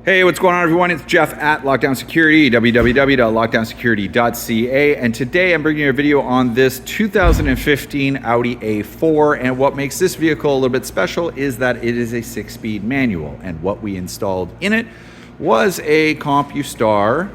Hey, what's going on, everyone? It's Jeff at Lockdown Security, www.lockdownsecurity.ca, and today I'm bringing you a video on this 2015 Audi A4, and what makes this vehicle a little bit special is that it is a 6-speed manual, and what we installed in it was a CompuStar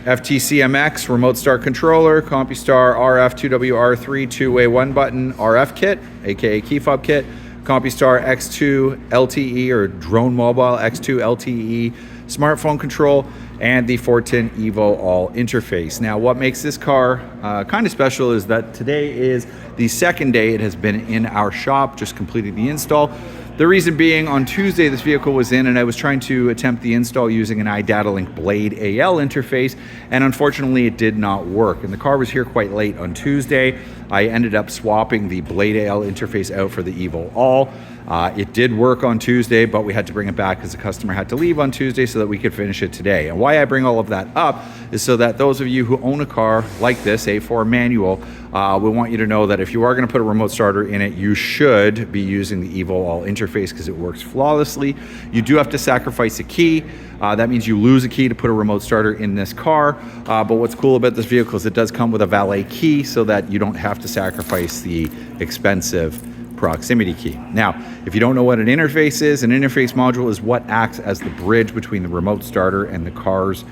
FTCMX remote start controller, CompuStar RF2WR3 two-way one-button RF kit, aka key fob kit, CompuStar X2 LTE or Drone Mobile X2 LTE smartphone control, and the 410 EVO-ALL interface. Now, what makes this car kind of special is that today is the second day it has been in our shop, just completed the install. The reason being, on Tuesday this vehicle was in and I was trying to attempt the install using an iDataLink Blade-AL interface, and unfortunately it did not work. And the car was here quite late on Tuesday. I ended up swapping the Blade-AL interface out for the EVO-ALL. It did work on Tuesday, but we had to bring it back because the customer had to leave on Tuesday so that we could finish it today. And why I bring all of that up is so that those of you who own a car like this, A4 manual, we want you to know that if you are going to put a remote starter in it, you should be using the EVO-ALL interface because it works flawlessly. You do have to sacrifice a key. That means you lose a key to put a remote starter in this car. But what's cool about this vehicle is it does come with a valet key so that you don't have to sacrifice the expensive proximity key. Now, if you don't know what an interface is, an interface module is what acts as the bridge between the remote starter and the car's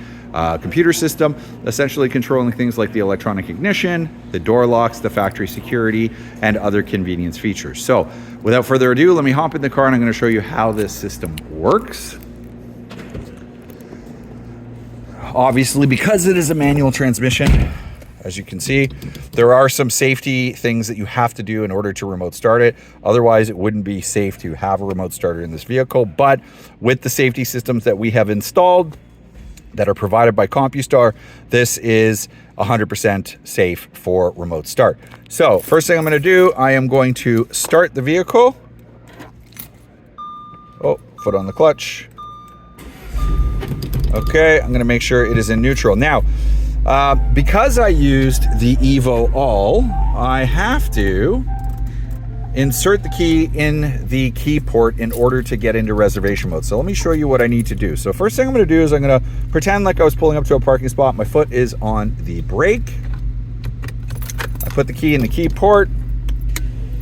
computer system, essentially controlling things like the electronic ignition, the door locks, the factory security, and other convenience features. So, without further ado, let me hop in the car and I'm going to show you how this system works. Obviously, because it is a manual transmission, as you can see, there are some safety things that you have to do in order to remote start it. Otherwise, it wouldn't be safe to have a remote starter in this vehicle. But with the safety systems that we have installed that are provided by CompuStar, this is 100% safe for remote start. So first thing I'm going to do, I am going to start the vehicle. Oh, foot on the clutch. Okay, I'm going to make sure it is in neutral. Now, because I used the EVO-ALL, I have to insert the key in the key port in order to get into reservation mode. So let me show you what I need to do. So first thing I'm going to do is I'm going to pretend like I was pulling up to a parking spot. My foot is on the brake. I put the key in the key port.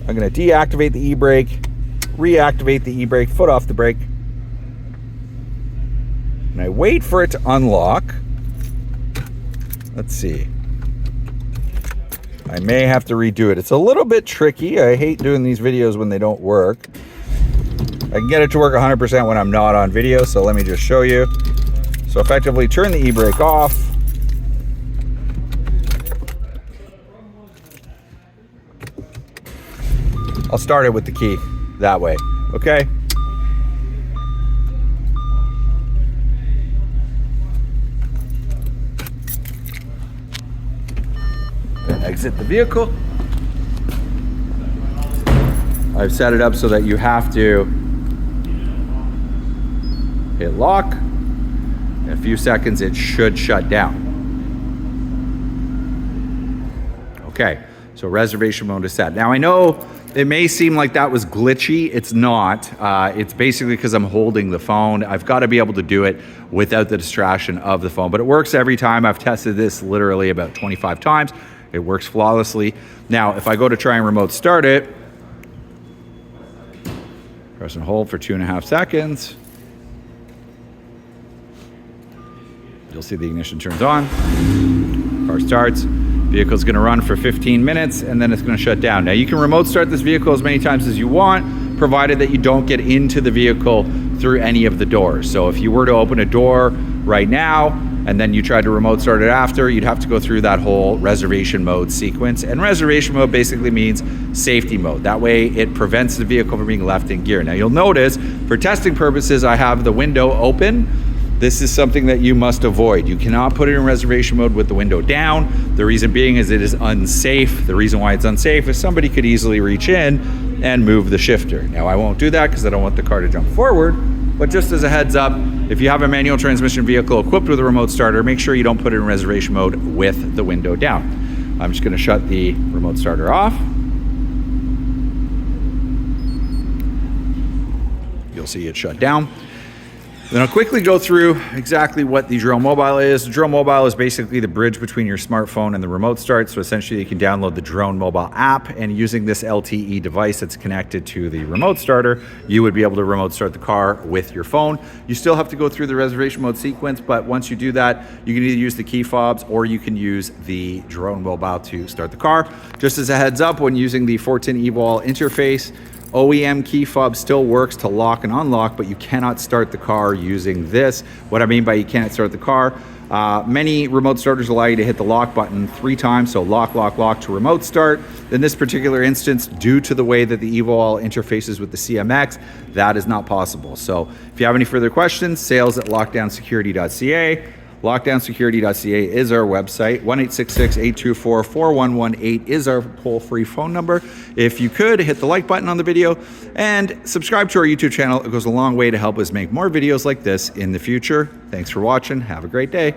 I'm going to deactivate the e-brake, reactivate the e-brake, foot off the brake. And I wait for it to unlock. Let's see. I may have to redo it. It's a little bit tricky. I hate doing these videos when they don't work. I can get it to work 100% when I'm not on video, so let me just show you. So effectively turn the e-brake off. I'll start it with the key that way, okay? Exit the vehicle. I've set it up so that you have to hit lock. In a few seconds, it should shut down. Okay, so reservation mode is set. Now I know it may seem like that was glitchy. It's not. It's basically because I'm holding the phone. I've got to be able to do it without the distraction of the phone, but it works every time. I've tested this literally about 25 times. It works flawlessly. Now, if I go to try and remote start it, press and hold for 2.5 seconds. You'll see the ignition turns on. Car starts. Vehicle's gonna run for 15 minutes and then it's gonna shut down. Now, you can remote start this vehicle as many times as you want, provided that you don't get into the vehicle through any of the doors. So if you were to open a door right now, and then you tried to remote start it after, you'd have to go through that whole reservation mode sequence. And reservation mode basically means safety mode. That way it prevents the vehicle from being left in gear. Now you'll notice, for testing purposes, I have the window open. This is something that you must avoid. You cannot put it in reservation mode with the window down. The reason being is it is unsafe. The reason why it's unsafe is somebody could easily reach in and move the shifter. Now I won't do that because I don't want the car to jump forward. But just as a heads up, if you have a manual transmission vehicle equipped with a remote starter, make sure you don't put it in reservation mode with the window down. I'm just going to shut the remote starter off. You'll you'll see it shut down. Then I'll quickly go through exactly what the Drone Mobile is. The Drone Mobile is basically the bridge between your smartphone and the remote start. So essentially you can download the Drone Mobile app, and using this LTE device that's connected to the remote starter, you would be able to remote start the car with your phone. You still have to go through the reservation mode sequence, but once you do that, you can either use the key fobs or you can use the Drone Mobile to start the car. Just as a heads up, when using the 410 EVO-ALL interface, OEM key fob still works to lock and unlock, but you cannot start the car using this. What I mean by you can't start the car, many remote starters allow you to hit the lock button 3 times, so lock, lock, lock to remote start. In this particular instance, due to the way that the EVO-ALL interfaces with the CMX, that is not possible. So if you have any further questions, sales@lockdownsecurity.ca. Lockdownsecurity.ca is our website. 1-866-824-4118 is our toll-free phone number. If you could, hit the like button on the video and subscribe to our YouTube channel. It goes a long way to help us make more videos like this in the future. Thanks for watching. Have a great day.